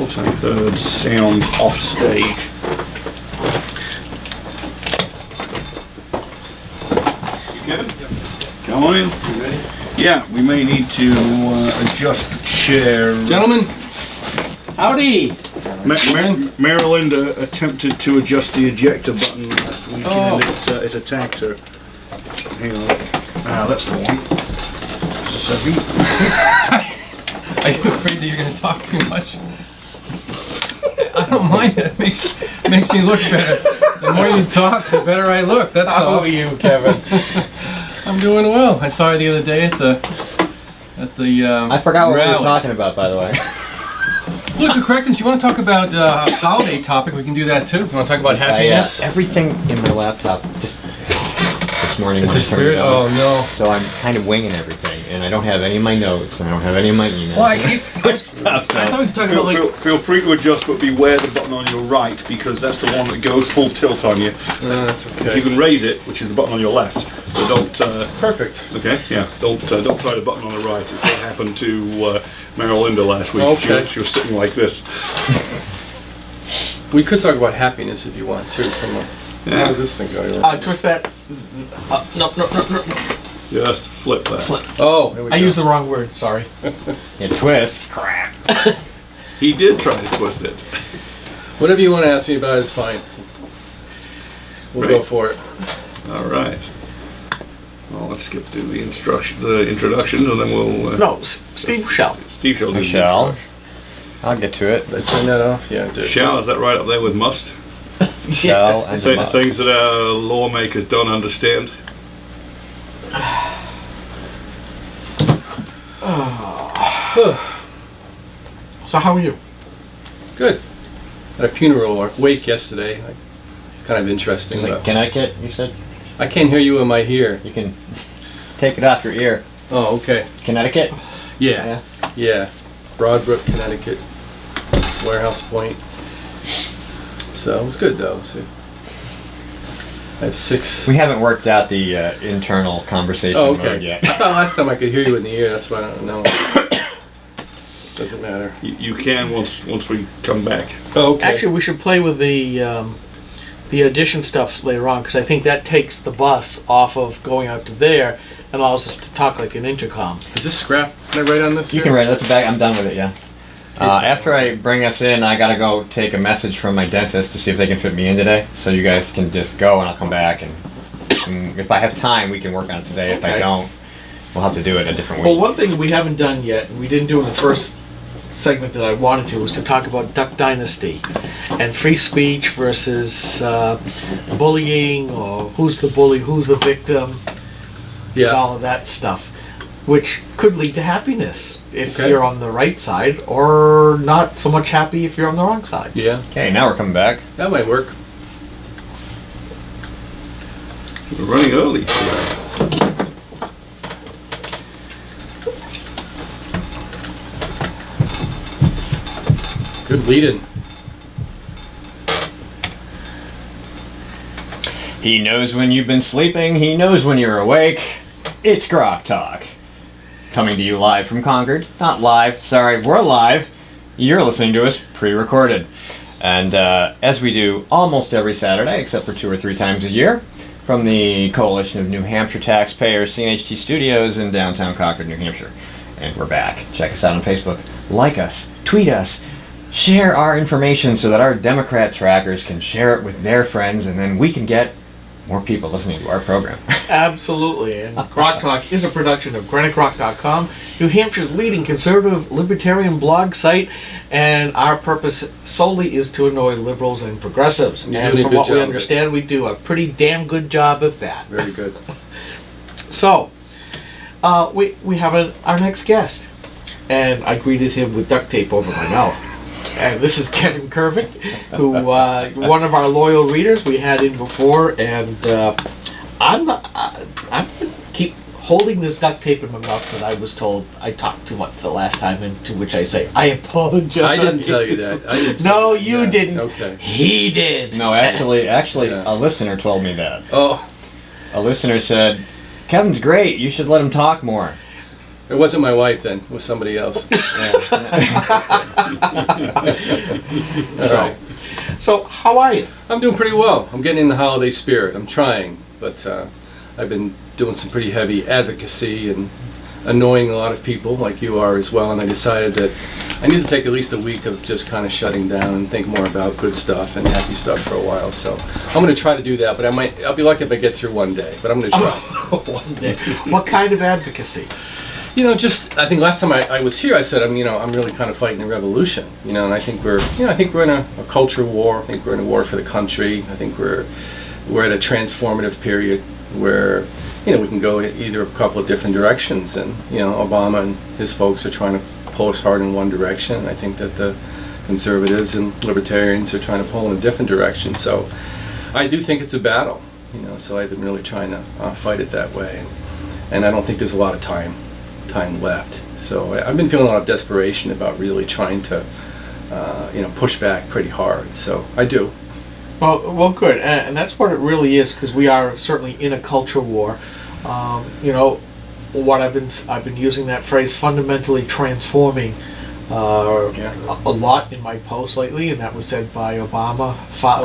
thought I heard sounds off stage. Kevin? Come on in. You ready? Yeah, we may need to adjust the chair. Gentlemen, howdy. Maryland attempted to adjust the ejector button last week and it attacked her. Hang on. That's the one. Just a second. Are you afraid that you're going to talk too much? I don't mind it. It makes me look better. The more you talk, the better I look. That's all. How are you, Kevin? I'm doing well. I saw her the other day at the I forgot what we rally. were talking about, by the way. Look, correctness, you want to talk about a holiday topic? We can do that too. You want to talk about happiness? Everything in my laptop just this morning. The spirit? Oh no. So I'm kind of winging everything, and I don't have any of my notes, and I don't have any of my emails. Well, I thought we were talking about like. Feel free to adjust, but beware the button on your right, because that's the one that goes full tilt on you. That's okay. You can raise it, which is the button on your left, but don't. Perfect. Okay, yeah. Don't try the button on the right. It's what happened to Marylinda last week. Okay. She was sitting like this. We could talk about happiness if you want too. How does this thing go? Twist that. No. Just flip that. Oh, here we go. I used the wrong word, sorry. Yeah, twist. Crap. He did try to twist it. Whatever you want to ask me about is fine. We'll go for it. All right. Well, let's skip to the introductions, and then we'll. No, Steve shall. Steve shall do the Shall. introduction. I'll get to it. Did I turn that off? Yeah, I did. Shall, is that right up there with must? Shall and the must. Things that our lawmakers don't understand. So how are you? Good. At a funeral or wake yesterday. It's kind of interesting. Like Connecticut, you said? I can't hear you in my ear. You can take it off your ear. Oh, okay. Connecticut? Yeah. Broadbrook, Connecticut. Warehouse Point. So it was good though. So I have 6. We haven't worked out the internal conversation mode yet. I thought last time I could hear you in the ear. That's why I don't know. Doesn't matter. You can once we come back. Oh, okay. Actually, we should play with the audition stuff later on, because I think that takes the bus off of going out to there and allows us to talk like an intercom. Is this scrap? Can I write on this? You here? can write. That's a bag. I'm done with it. Yeah. After I bring us in, I gotta go take a message from my dentist to see if they can fit me in today. So you guys can just go, and I'll come back, and if I have time, we can work on it today. If I Okay. don't, we'll have to do it a different Well, week. one thing we haven't done yet, and we didn't do in the first segment that I wanted to, was to talk about Duck Dynasty and free speech versus bullying, or who's the bully, who's the victim, and all of that stuff, which could lead to happiness if you're on the right side, or not so much happy if you're on the wrong side. Yeah. Okay, now we're coming back. That might work. We're running early today. Good lead-in. He knows when you've been sleeping. He knows when you're awake. It's GrokTALK. Coming to you live from Concord. Not live, sorry, we're live. You're listening to us pre-recorded. And as we do almost every Saturday, except for 2 or 3 times a year, from the Coalition of New Hampshire Taxpayers, CNHT Studios in downtown Concord, New Hampshire. And we're back. Check us out on Facebook. Like us. Tweet us. Share our information so that our Democrat trackers can share it with their friends, and then we can get more people listening to our program. Absolutely. And GrokTALK is a production of GreenwichRock.com, New Hampshire's leading conservative libertarian blog site, and our purpose solely is to annoy liberals and progressives. You're And doing a from good what we job of understand, we do a pretty damn good job of that. Very good. So, we have our next guest, and I greeted him with duct tape over my mouth. And this is Kevin Kervick, who one of our loyal readers we had in before, and I'm keep holding this duct tape in my mouth because I was told I talked too much the last time, and to which I say I apologize. I didn't tell you that. I didn't. No, say that. you Yeah. didn't. Okay. He did. No, actually, Yeah. a listener told me that. Oh. A listener said, Kevin's great, you should let him talk more. It wasn't my wife then. It was somebody else. So, so how are you? I'm doing pretty well. I'm getting in the holiday spirit. I'm trying, but I've been doing some pretty heavy advocacy and annoying a lot of people like you are as well, and I decided that I need to take at least a week of just kind of shutting down and think more about good stuff and happy stuff for a while. So I'm going to try to do that, but I'll be lucky if I get through one day, but I'm going to try. One day. What kind of advocacy? You know, just I think last time I was here, I said I'm really kind of fighting a revolution. And I think we're in a culture war. I think we're in a war for the country. I think we're at a transformative period where we can go either a couple of different directions, and Obama and his folks are trying to pull us hard in one direction, and I think that the conservatives and libertarians are trying to pull in a different direction. So I do think it's a battle. So I've been really trying to fight it that way, and I don't think there's a lot of time left. So I've been feeling a lot of desperation about really trying to push back pretty hard. So I do. Well, good, and that's what it really is, because we are certainly in a culture war. What I've been using that phrase, fundamentally transforming, a lot in my posts lately, and that was said by Obama.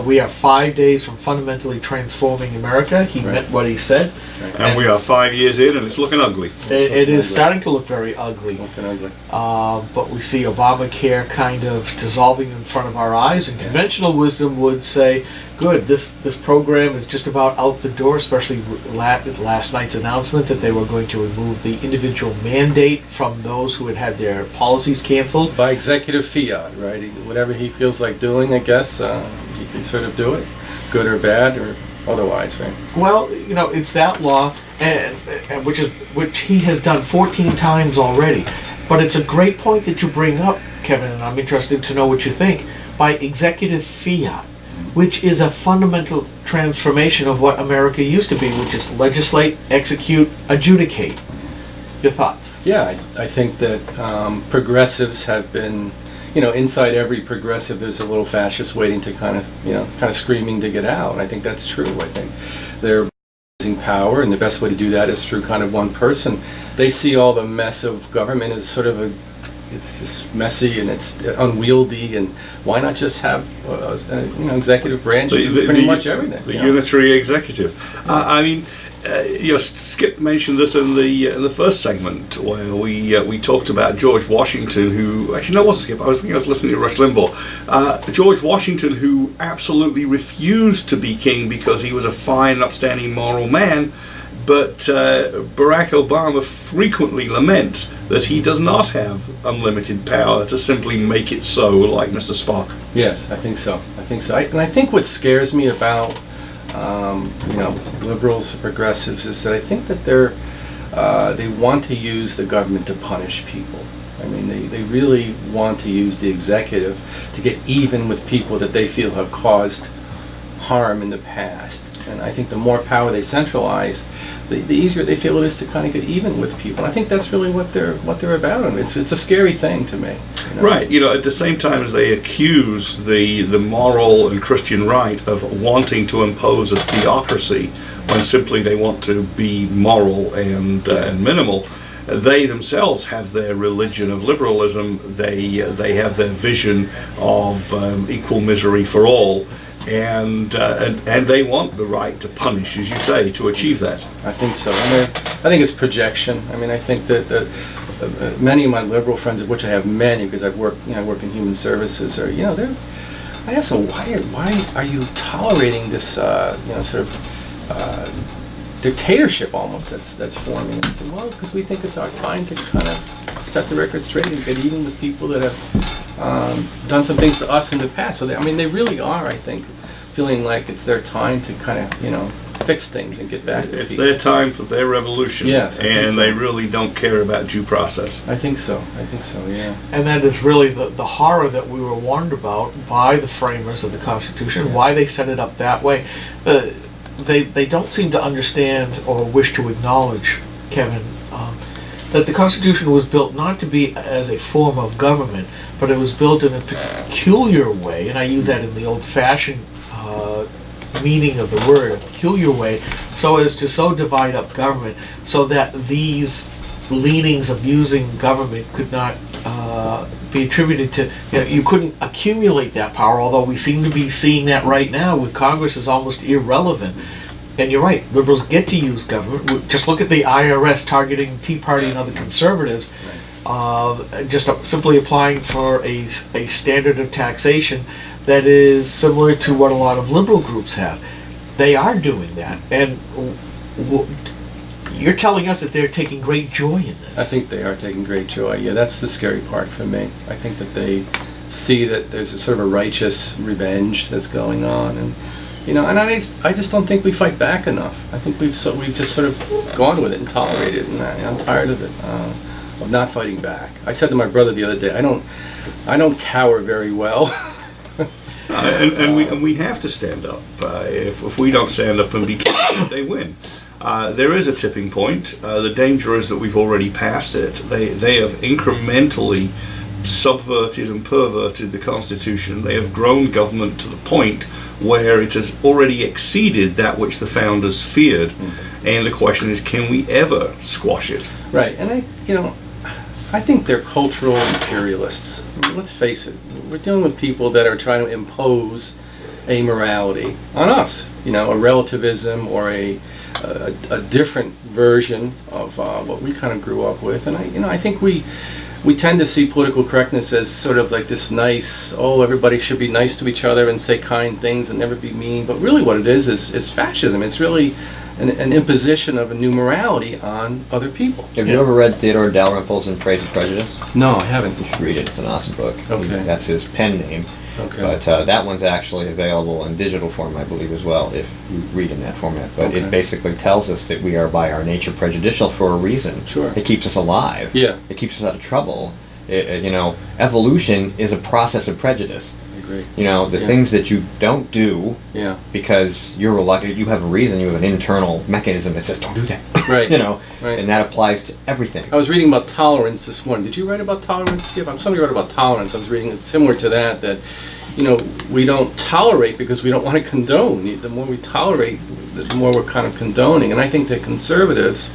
We are 5 days from fundamentally transforming America. He meant what he said. Right. And we are 5 years in, and it's looking ugly. It is starting to look very ugly. Looking ugly. But we see Obamacare kind of dissolving in front of our eyes, and conventional wisdom would say, good, this program is just about out the door, especially last night's announcement that they were going to remove the individual mandate from those who had their policies canceled. By executive fiat, right? Whatever he feels like doing, I guess, he can sort of do it, good or bad or otherwise, right? Well, it's that law, and which he has done 14 times already. But it's a great point that you bring up, Kevin, and I'm interested to know what you think. By executive fiat, which is a fundamental transformation of what America used to be, which is legislate, execute, adjudicate. Your thoughts? Yeah, I think that progressives have been, inside every progressive there's a little fascist waiting to kind of screaming to get out. And I think that's true. I think they're using power, and the best way to do that is through kind of one person. They see all the mess of government as sort of it's just messy and it's unwieldy, and why not just have executive branch do pretty much everything? The unitary executive. Skip mentioned this in the first segment where we talked about George Washington, who actually no, it wasn't Skip. I was listening to Rush Limbaugh. George Washington, who absolutely refused to be king because he was a fine, upstanding, moral man. But Barack Obama frequently laments that he does not have unlimited power to simply make it so, like Mr. Spock. Yes, I think so. And I think what scares me about liberals, progressives, is that I think that they want to use the government to punish people. I mean, they really want to use the executive to get even with people that they feel have caused harm in the past. And I think the more power they centralize, the easier they feel it is to kind of get even with people. And I think that's really what they're about. And it's a scary thing to me. Right. At the same time as they accuse the moral and Christian right of wanting to impose a theocracy when simply they want to be moral and minimal, they themselves have their religion of liberalism. They have their vision of equal misery for all. And they want the right to punish, as you say, to achieve that. I think so. I think it's projection. I think that many of my liberal friends, of which I have many, because I work in human services, are I ask them, why are you tolerating this sort of dictatorship almost that's forming? And I said, well, because we think it's our time to kind of set the record straight and get even with people that have done some things to us in the past. So they really are, I think, feeling like it's their time to kind of fix things and get back. It's their time for their revolution. Yes, and they really don't care about due process. I think so. Yeah. And that is really the horror that we were warned about by the framers of the Constitution. Why they set it up that way. They don't seem to understand or wish to acknowledge, Kevin, that the Constitution was built not to be as a form of government, but it was built in a peculiar way, and I use that in the old-fashioned meaning of the word, a peculiar way, so as to so divide up government, so that these leanings of using government could not be attributed to, you couldn't accumulate that power, although we seem to be seeing that right now with Congress is almost irrelevant. And you're right, liberals get to use government. Just look at the IRS targeting Tea Party and other conservatives, just simply applying for a standard of taxation that is similar to what a lot of liberal groups have. They are doing that, and you're telling us that they're taking great joy in this. I think they are taking great joy. Yeah, that's the scary part for me. I think that they see that there's a sort of a righteous revenge that's going on, and and I just don't think we fight back enough. I think we've just sort of gone with it and tolerated it, and I'm tired of it, of not fighting back. I said to my brother the other day, I don't cower very well. And we have to stand up. If we don't stand up and be confident, they win. There is a tipping point. The danger is that we've already passed it. They have incrementally subverted and perverted the Constitution. They have grown government to the point where it has already exceeded that which the founders feared. And the question is, can we ever squash it? Right, and I think they're cultural imperialists. I mean, let's face it, we're dealing with people that are trying to impose a morality on us, a relativism or a different version of what we kind of grew up with. And I think we tend to see political correctness as sort of like this nice, everybody should be nice to each other and say kind things and never be mean. But really what it is fascism. It's really an imposition of a new morality on other people. Have you ever read Theodore Dalrymple's In Praise of Prejudice? No, I haven't. You should read it. It's an awesome book. Okay. That's his pen name. Okay. But that one's actually available in digital form, I believe, as well, if you read in that format. But Okay. it basically tells us that we are by our nature prejudicial for a reason. Sure. It keeps us alive. Yeah. It keeps us out of trouble. Evolution is a process of prejudice. I agree. The things that you don't do Yeah. because you're reluctant, you have a reason, you have an internal mechanism that says, don't do that. Right. Right. And that applies to everything. I was reading about tolerance this morning. Did you write about tolerance, Skip? Somebody wrote about tolerance. I was reading it similar to that we don't tolerate because we don't want to condone. The more we tolerate, the more we're kind of condoning. And I think that conservatives,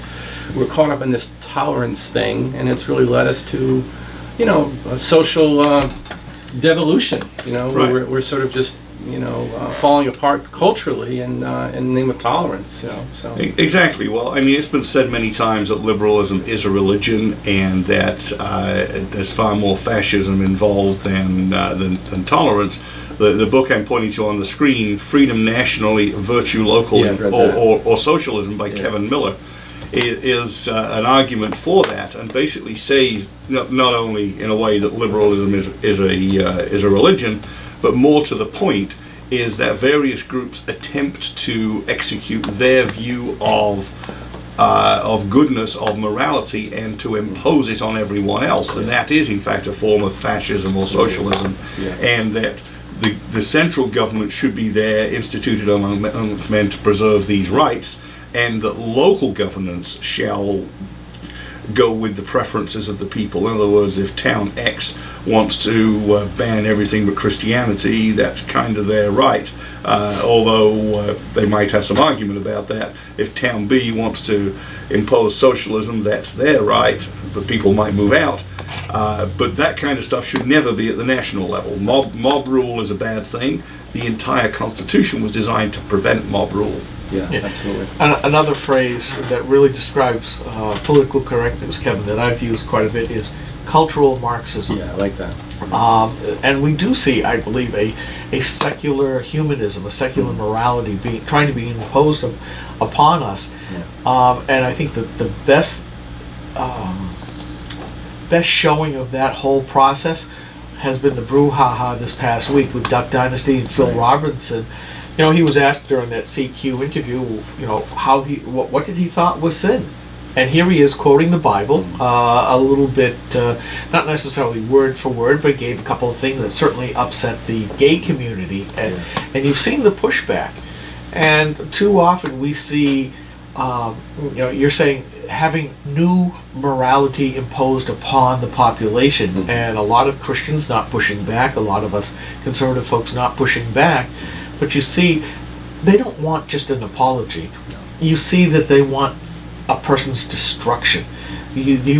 we're caught up in this tolerance thing, and it's really led us to, a social devolution. Right. We're sort of just, falling apart culturally in the name of tolerance. So. Exactly. Well, I mean, it's been said many times that liberalism is a religion, and that there's far more fascism involved than tolerance. The book I'm pointing to on the screen, Freedom Nationally, Virtue Locally, Yeah, I've read that. or Socialism by Kevin Miller, is an argument for that, and basically says not only in a way that liberalism is a religion, but more to the point is that various groups attempt to execute their view of goodness, of morality, and to impose it on everyone else, and that is in fact a form of fascism or socialism, and that the central government should be there, instituted among men to preserve these rights, and that local governance shall go with the preferences of the people. In other words, if town X wants to ban everything but Christianity, that's kind of their right, although they might have some argument about that. If town B wants to impose socialism, that's their right, but people might move out. But that kind of stuff should never be at the national level. Mob rule is a bad thing. The entire Constitution was designed to prevent mob rule. Yeah, absolutely. Another phrase that really describes political correctness, Kevin, that I've used quite a bit is cultural Marxism. Yeah, I like that. And we do see, I believe, a secular humanism, a secular morality trying to be imposed upon us. Yeah. And I think that the best showing of that whole process has been the brouhaha this past week with Duck Dynasty and Phil Robertson. He was asked during that CQ interview, what did he thought was sin? And here he is quoting the Bible, a little bit, not necessarily word for word, but gave a couple of things that certainly upset the gay community. And you've seen the pushback. And too often we see, you're saying, having new morality imposed upon the population, and a lot of Christians not pushing back, a lot of us conservative folks not pushing back. But you see, they don't want just an apology. You see that they want a person's destruction. They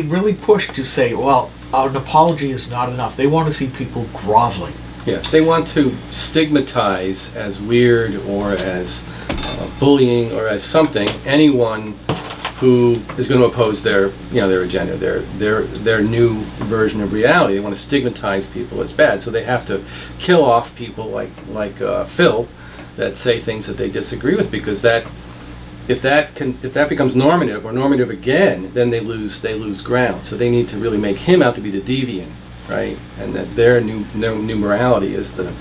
really push to say, well, an apology is not enough. They want to see people groveling. Yes, they want to stigmatize as weird or as bullying or as something anyone who is going to oppose their agenda, their new version of reality. They want to stigmatize people as bad, so they have to kill off people like Phil that say things that they disagree with, because if that becomes normative or normative again, then they lose ground. So they need to really make him out to be the deviant, right? And that their new morality is the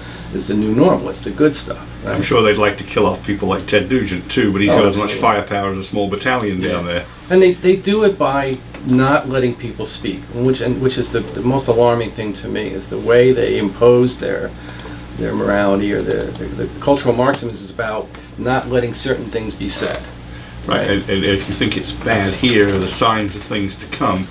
new normal. It's the good stuff. Right? I'm sure they'd like to kill off people like Ted Nugent too, but he's got as much absolutely. firepower as a small battalion down there. And they do it by not letting people speak, which is the most alarming thing to me, is the way they impose their morality, or the cultural Marxism is about not letting certain things be said. Right, and if you think it's bad here, the signs of things to come.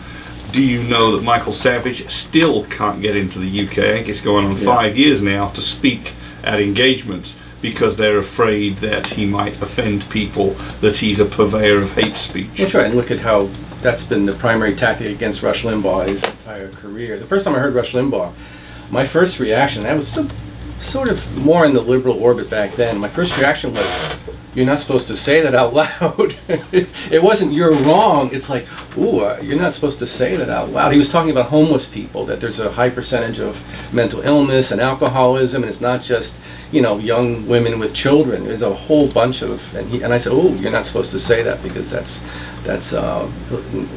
Do you know that Michael Savage still can't get into the UK? I think it's going on 5 years now to speak at engagements because they're afraid that he might offend people, that he's a purveyor of hate speech. That's right, and look at how that's been the primary tactic against Rush Limbaugh his entire career. The first time I heard Rush Limbaugh, my first reaction, I was still sort of more in the liberal orbit back then, my first reaction was, you're not supposed to say that out loud. It wasn't you're wrong, it's like, ooh, you're not supposed to say that out loud. He was talking about homeless people, that there's a high percentage of mental illness and alcoholism, and it's not just, young women with children. There's a whole bunch of, and I said, oh, you're not supposed to say that, because that's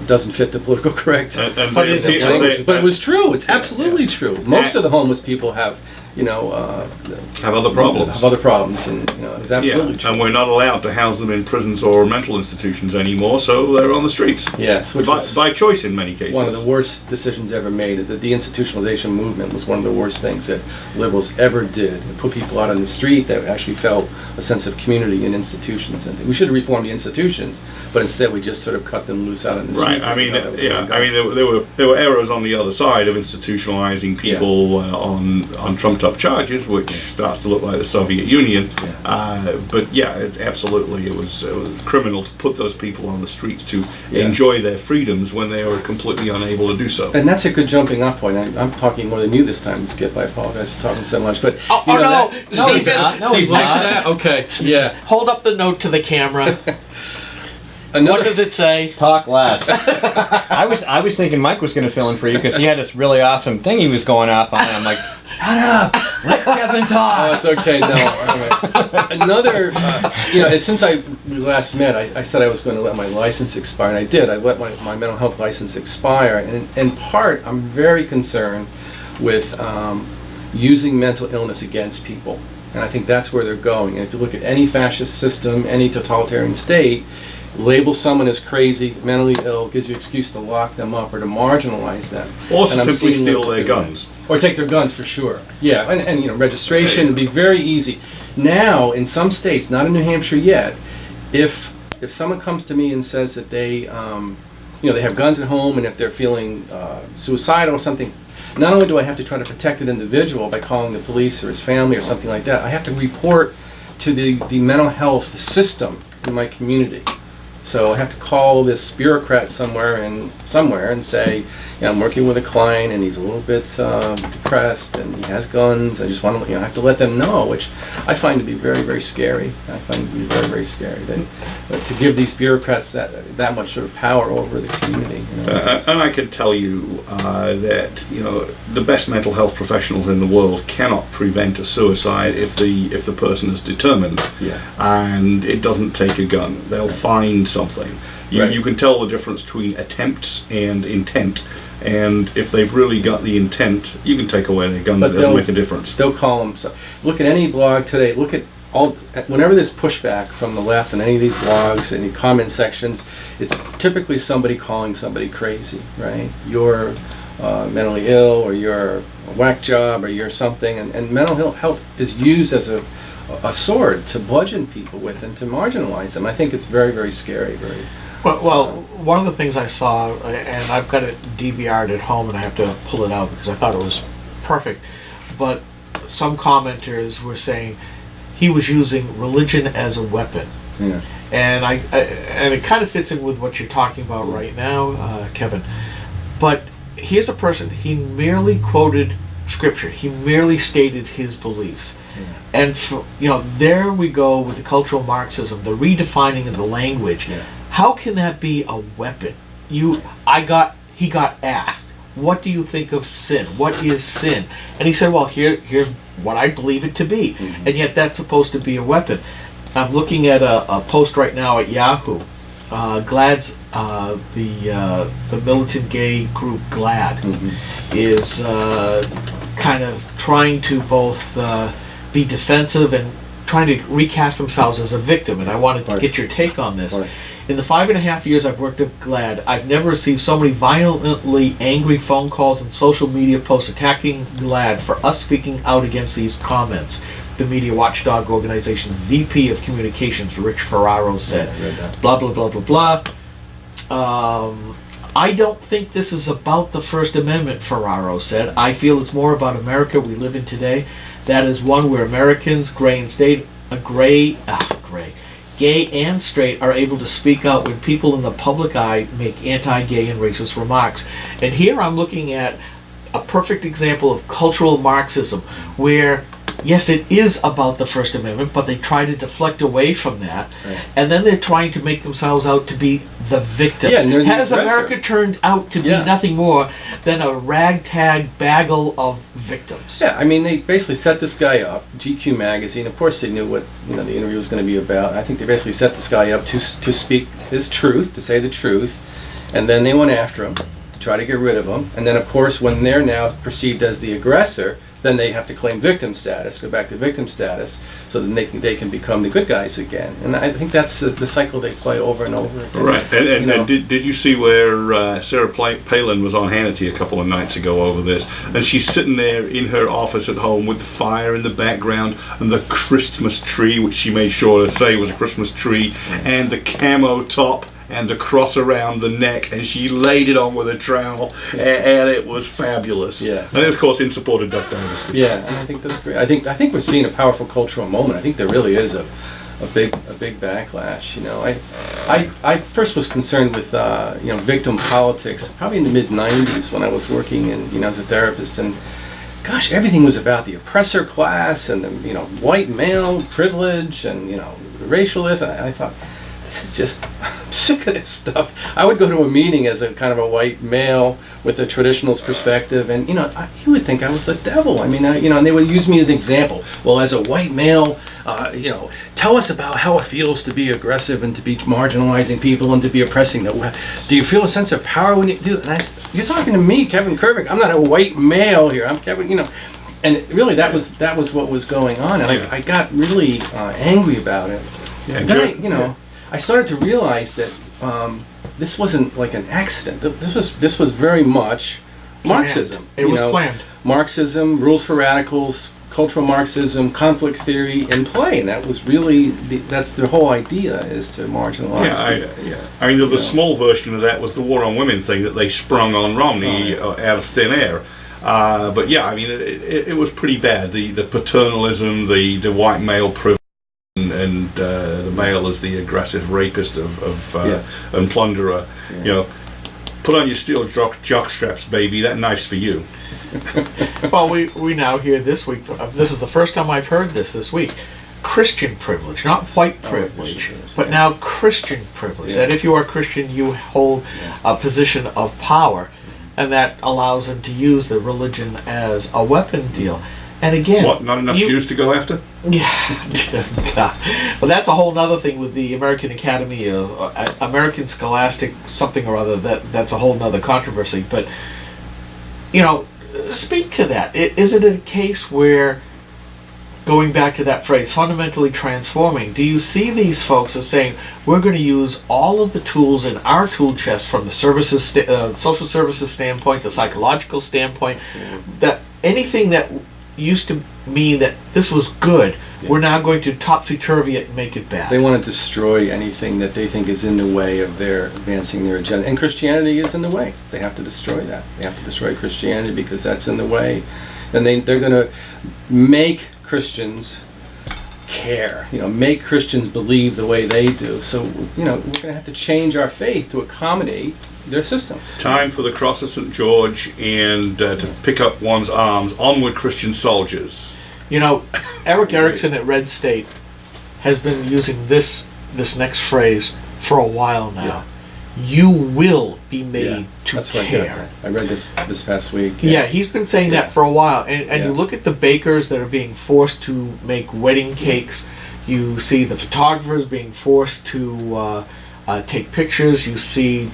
doesn't fit the political correct language. But it was true. It's absolutely true. Most of the homeless people have other problems. Have other problems, and it's absolutely true. And we're not allowed to house them in prisons or mental institutions anymore, so they're on the streets. Yes, which was by choice in many cases. one of the worst decisions ever made. The deinstitutionalization movement was one of the worst things that liberals ever did. It put people out on the street that actually felt a sense of community in institutions, and we should have reformed the institutions, but instead we just sort of cut them loose out on the street. Right. I mean, there were errors on the other side of institutionalizing people on trumped-up charges, which starts to look like the Soviet Union. But absolutely, it was criminal to put those people on the streets to enjoy their freedoms when they were completely unable to do so. And that's a good jumping off point. I'm talking more than you this time, Skip. I apologize for talking so much. But Steve likes that. Okay. Yeah. Hold up the note to the camera. What does it say? Talk less. I was thinking Mike was going to fill in for you because he had this really awesome thing he was going off on. I'm like, shut up, let Kevin talk. Oh, it's okay. No. Anyway. Another, since we last met, I said I was going to let my license expire, and I did. I let my mental health license expire, and in part, I'm very concerned with using mental illness against people, and I think that's where they're going. And if you look at any fascist system, any totalitarian state, label someone as crazy, mentally ill, gives you an excuse to lock them up or to marginalize them. Or simply steal their guns. Or take their guns, for sure. Yeah, and registration would be very easy. Now, in some states, not in New Hampshire yet, if someone comes to me and says that they have guns at home, and if they're feeling suicidal or something, not only do I have to try to protect an individual by calling the police or his family or something like that, I have to report to the mental health system in my community. So I have to call this bureaucrat somewhere and say, I'm working with a client and he's a little bit depressed and he has guns. I just want to, I have to let them know, which I find to be very, very scary. I find to be very, very scary that to give these bureaucrats that much sort of power over the community. And I can tell you that the best mental health professionals in the world cannot prevent a suicide if the person is determined. Yeah. And it doesn't take a gun. They'll find something. You can tell the difference between attempts and intent. And if they've really got the intent, you can take away their guns. It doesn't make a difference. They'll call them. So look at any blog today. Look at whenever there's pushback from the left on any of these blogs, any comment sections, it's typically somebody calling somebody crazy, right? You're mentally ill, or you're a whack job, or you're something. And mental health is used as a sword to bludgeon people with and to marginalize them. I think it's very, very scary. Well, one of the things I saw, and I've got it DVR'd at home, and I have to pull it out because I thought it was perfect, but some commenters were saying he was using religion as a weapon. Yeah. And it kind of fits in with what you're talking about right now, Kevin. But here's a person, he merely quoted scripture. He merely stated his beliefs. And there we go with the cultural Marxism, the redefining of the language. Yeah. How can that be a weapon? He got asked, what do you think of sin? What is sin? And he said, well, here's what I believe it to be. And yet that's supposed to be a weapon. I'm looking at a post right now at Yahoo. GLAAD's, the militant gay group GLAAD, is kind of trying to both be defensive and trying to recast themselves as a victim. And I wanted to get your take on this. In the 5.5 years I've worked at GLAAD, I've never received so many violently angry phone calls and social media posts attacking GLAAD for us speaking out against these comments. The media watchdog organization's VP of Communications, Rich Ferraro, said, blah, blah, blah, blah, blah. I don't think this is about the First Amendment, Ferraro said. I feel it's more about America we live in today. That is one where Americans, gay and straight, are able to speak out when people in the public eye make anti-gay and racist remarks. And here I'm looking at a perfect example of cultural Marxism, where yes, it is about the First Amendment, but they try to deflect away from that, and then they're trying to make themselves out to be the victims. Yeah, the Has aggressor. America turned out to be nothing more than a ragtag bagel of victims? Yeah, I mean, they basically set this guy up. GQ magazine, of course, they knew what the interview was going to be about. I think they basically set this guy up to speak his truth, to say the truth, and then they went after him to try to get rid of him. And then, of course, when they're now perceived as the aggressor, then they have to claim victim status, go back to victim status, so then they can become the good guys again. And I think that's the cycle they play over and over again. Right. And did you see where Sarah Palin was on Hannity a couple of nights ago over this? And she's sitting there in her office at home with fire in the background and the Christmas tree, which she made sure to say was a Christmas tree, and the camo top and the cross around the neck, and she laid it on with a trowel, and it was fabulous. Yeah. And it was, of course, in support of Duck Dynasty. Yeah, and I think that's great. I think we're seeing a powerful cultural moment. I think there really is a big backlash. I first was concerned with victim politics probably in the mid '90s when I was working as a therapist, and gosh, everything was about the oppressor class and the white male privilege and racialist. And I thought, this is just, I'm sick of this stuff. I would go to a meeting as a kind of a white male with a traditionalist perspective, and you would think I was the devil. I mean, and they would use me as an example. Well, as a white male, tell us about how it feels to be aggressive and to be marginalizing people and to be oppressing them. Do you feel a sense of power when you do that? You're talking to me, Kevin Kervick. I'm not a white male here. I'm Kevin, And really, that was what was going on, and I got really angry about it. Yeah, and then I started to realize that this wasn't like an accident. This was very much Marxism. It was planned. Marxism, rules for radicals, cultural Marxism, conflict theory in play, and that was really that's the whole idea, is to marginalize. I mean, the small version of that was the war on women thing that they sprung on Romney out of thin air. But yeah, I mean, it was pretty bad. The paternalism, the white male privilege. And the male as the aggressive rapist and plunderer. Yeah. Put on your steel jock straps, baby. That knife's for you. Well, we now hear this week. This is the first time I've heard this week. Christian privilege, not white privilege, but now Christian privilege. That if you are Christian, you hold a position of power, and that allows them to use the religion as a weapon deal. And again, what? Not enough Jews to go after? Yeah, God. Well, that's a whole other thing with the American Academy, American Scholastic something or other. That's a whole nother controversy. But speak to that. Is it a case where, going back to that phrase, fundamentally transforming? Do you see these folks as saying we're going to use all of the tools in our tool chest from the services, social services standpoint, the psychological standpoint, that anything that used to mean that this was good, we're now going to topsy-turvy it and make it bad. They want to destroy anything that they think is in the way of their advancing their agenda. And Christianity is in the way. They have to destroy that. They have to destroy Christianity because that's in the way. And they're going to make Christians care. Make Christians believe the way they do. So, we're going to have to change our faith to accommodate their system. Time for the cross of St. George and to pick up one's arms. Onward, Christian soldiers. Eric Erickson at Red State has been using this next phrase for a while now. Yeah. You will be made to that's what care. I read this past week. Yeah, he's been saying that for a while. And you look at the bakers that are being forced to make wedding cakes. You see the photographers being forced to take pictures. You see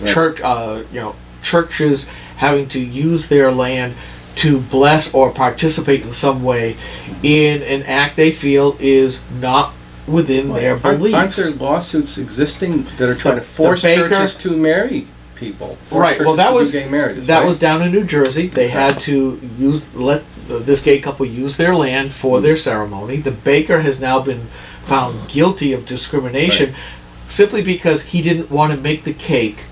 churches having to use their land to bless or participate in some way in an act they feel is not within their beliefs. Aren't there lawsuits existing that are trying to force churches to marry people? Right. Well, that was gay marriages, that was down in New Jersey. They had to let this gay couple use their land for their ceremony. The baker has now been found guilty of discrimination simply because he didn't want to make the cake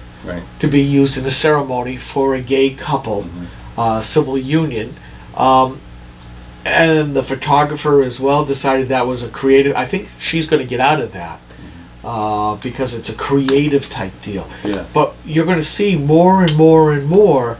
to be used in a ceremony for a gay couple, civil union. And the photographer as well decided that was a creative. I think she's going to get out of that because it's a creative type deal. Yeah. But you're going to see more and more and more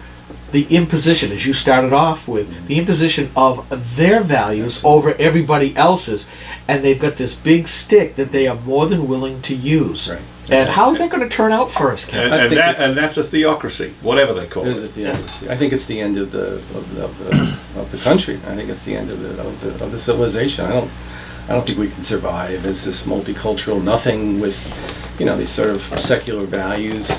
the imposition, as you started off with, the imposition of their values over everybody else's, and they've got this big stick that they are more than willing to use. Right. And how is that going to turn out for us, Ken? And that's a theocracy, whatever they call It is it. a theocracy. I think it's the end of the country. I think it's the end of the civilization. I don't think we can survive as this multicultural nothing with these sort of secular values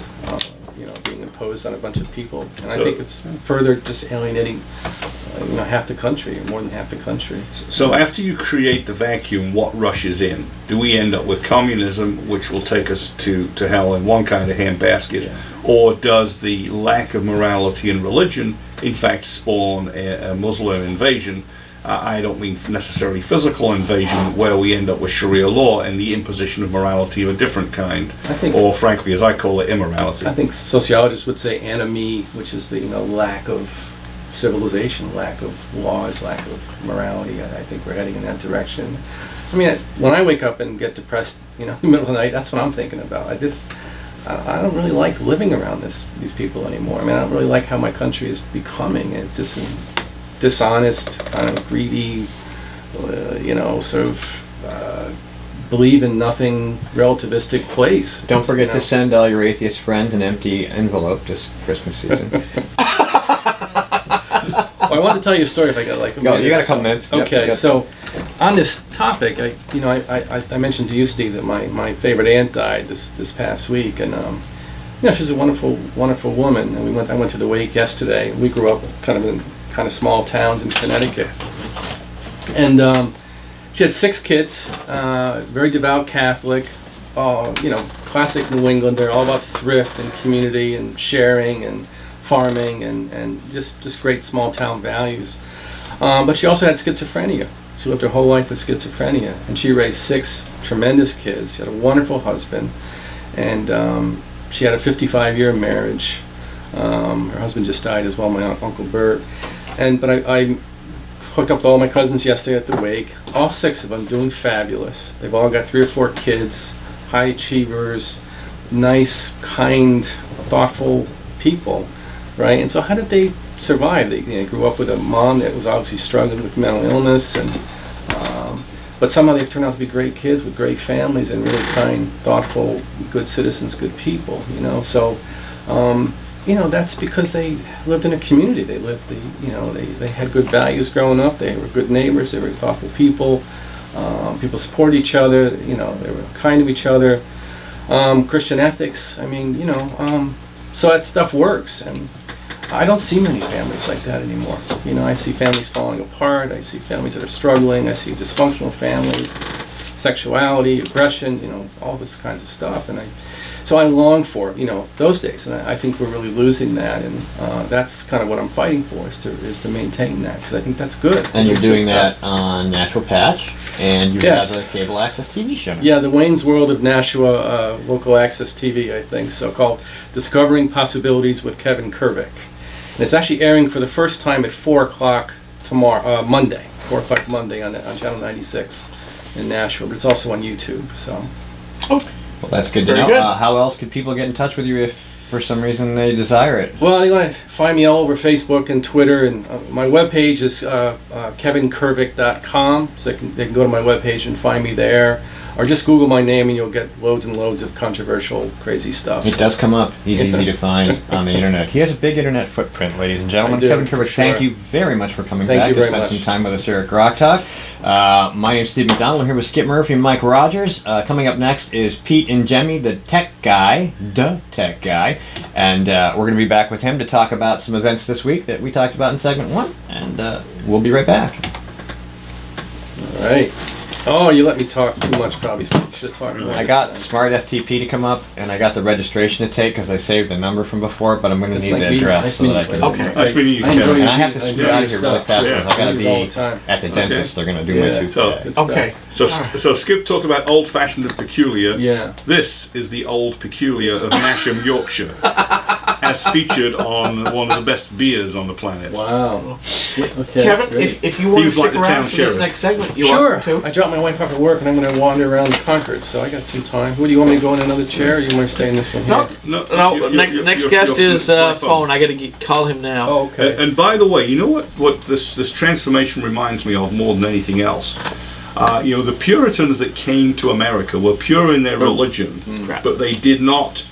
being imposed on a bunch of people. And I think it's further just alienating half the country, or more than half the country. So after you create the vacuum, what rushes in? Do we end up with communism, which will take us to hell in one kind of handbasket, or does the lack of morality and religion in fact spawn a Muslim invasion? I don't mean necessarily physical invasion, where we end up with Sharia law and the imposition of morality of a different kind, or frankly, as I call it, immorality. I think sociologists would say anomie, which is the lack of civilization, lack of laws, lack of morality. I think we're heading in that direction. I mean, when I wake up and get depressed, in the middle of the night, that's what I'm thinking about. I don't really like living around these people anymore. I mean, I don't really like how my country is becoming. It's just dishonest, kind of greedy, sort of believe in nothing, relativistic place. Don't forget to send all your atheist friends an empty envelope this Christmas season. I want to tell you a story if I got a minute. You got a couple minutes. Okay, so on this topic, I mentioned to you, Steve, that my favorite aunt died this past week, and she's a wonderful, wonderful woman. And I went to the wake yesterday. We grew up in small towns in Connecticut, and she had 6 kids, very devout Catholic, classic New Englander, all about thrift and community and sharing and farming and just great small town values. But she also had schizophrenia. She lived her whole life with schizophrenia, and she raised 6 tremendous kids. She had a wonderful husband, and she had a 55-year marriage. Her husband just died as well, my Uncle Bert. But I hooked up with all my cousins yesterday at the wake. All 6 of them doing fabulous. They've all got 3 or 4 kids, high achievers, nice, kind, thoughtful people, right? And so how did they survive? They grew up with a mom that was obviously struggling with mental illness, but somehow they've turned out to be great kids with great families and really kind, thoughtful, good citizens, good people. So that's because they lived in a community. They lived they had good values growing up. They were good neighbors. They were thoughtful people. People supported each other. They were kind to each other. Christian ethics. So that stuff works, and I don't see many families like that anymore. I see families falling apart. I see families that are struggling. I see dysfunctional families, sexuality, aggression, all this kinds of stuff. And so I long for, those days. And I think we're really losing that. And that's kind of what I'm fighting for, is to maintain that, because I think that's good. And you're doing that on Nashua Patch, and you have a cable access TV show. Yeah, the Wayne's World of Nashua local access TV, I think, so called Discovering Possibilities with Kevin Kervick. And it's actually airing for the first time at 4 o'clock tomorrow, Monday, 4 o'clock Monday on Channel 96. in Nashville, but it's also on YouTube. So Well, that's good to Very know. good. How else could people get in touch with you if, for some reason, they desire it? well, they want to find me all over Facebook and Twitter, and my webpage is kevinkervick.com, so they can go to my webpage and find me there. Or just Google my name and you'll get loads and loads of controversial, crazy stuff. It does come up. He's easy to find on the internet. He has a big internet footprint, ladies and gentlemen. I do, Kevin for Kervick, sure. thank you very much for coming Thank back you to very spend much. some time with us here at GrokTALk. My name's Steve McDonald. I'm here with Skip Murphy and Mike Rogers. Coming up next is Pete and Jemmy, the tech guy. And we're going to be back with him to talk about some events this week that we talked about in segment 1. And we'll be right back. All right. Oh, you let me talk too much, probably. So you should have talked more. I got Smart FTP to come up, and I got the registration to take because I saved the number from before, but I'm going to It's need like the meeting- address nice so that I meeting can. you. Okay. Nice meeting you, I enjoy Kevin. And I have to I scoot enjoy out your of here really stuff. fast Yeah. because I got to I do it all be the time. at the dentist. They're going to do my Yeah. tooth So- today. Good stuff. Okay. So Skip talked about old-fashioned and peculiar. Yeah. This is the old peculiar of Nasham, Yorkshire, as featured on one of the best beers on the planet. Wow. Okay. that's Kevin, great. if you want to was like stick the around town for this sheriff. next segment, you Sure. want to? I dropped my wife off at work and I'm going to wander around Concord, so I got some time. What do you want me to go in another chair or you want to stay in this one here? No, No, next guest is phone. I got to call him now. Oh, okay. And by the way, you know what this transformation reminds me of more than anything else? The Puritans that came to America were pure in their religion, Right. but they did not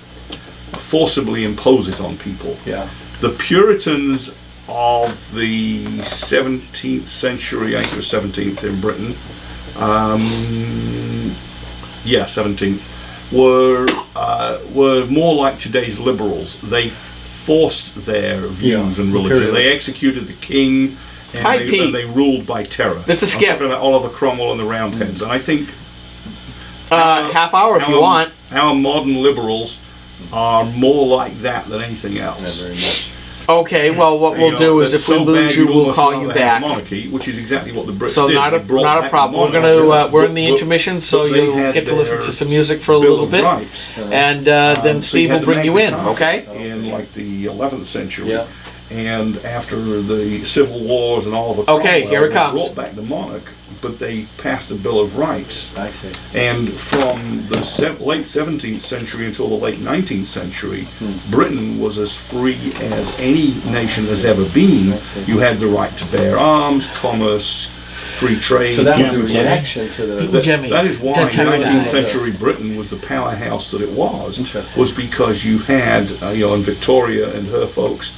forcibly impose it on people. Yeah. The Puritans of the 17th century, I think it was 17th in Britain, 17th, were more like today's liberals. They forced their views Yeah, and religion. They imperialists. executed the king, and, Hi, they, Pete. and they ruled by terror. This is I'm Skip. talking about Oliver Cromwell and the Roundheads, and I think Half hour if you our- want. Our modern liberals are more like that than anything Not else. very much. Okay, well, what we'll do is if we lose you, we'll call you back. Monarchy, which is exactly what the Brits So did. not They a brought not a back problem. We're the gonna monarchy. we're in the But- intermission, so but they you'll had get to listen their to some music for a Bill little of bit, Rights. and then So you Steve had will the bring you in. Magna Okay. Carta in like the 11th century. Yeah. And after the civil wars and all of the Okay, here it they comes. brought back the monarch, but they passed a Bill of Rights. I see. And from the late 17th century until the late 19th century, Britain was as free as any nation has ever been. I see. You had the right to bear arms, commerce, free trade. So that was a gambling. reaction to the. People- Jimmy, That is why 10 times 19th that. century Britain was the powerhouse that it was. Interesting. Was because you had, and Victoria and her folks,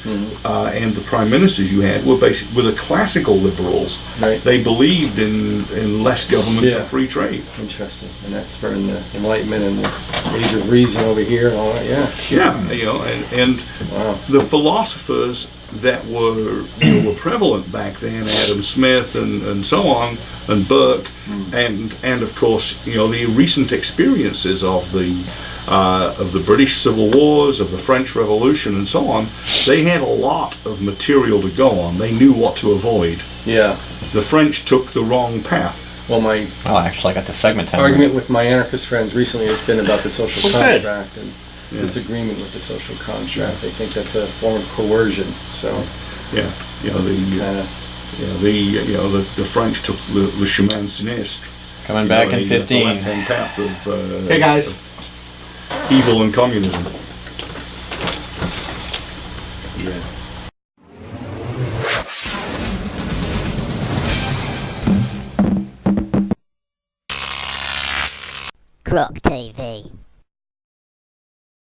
and the prime ministers you had were were the classical liberals. Right. They believed in less government Yeah. and free trade. Interesting. An expert in the Enlightenment and the Age of Reason over here and all that. Yeah. Yeah, and Wow. the philosophers that were were prevalent back then, Adam Smith and so on, and Burke, and of course the recent experiences of the British Civil Wars, of the French Revolution, and so on. They had a lot of material to go on. They knew what to avoid. Yeah. The French took the wrong path. Well, my Oh, actually, I got the segment time. argument with my anarchist friends recently has been about the social Okay. contract and Yeah. disagreement with the social contract. They think that's a form of coercion. So Yeah, kind of the French took le chemin sinistre. Coming back in the 15. left-hand path of Hey guys. of evil and communism. GrokTV.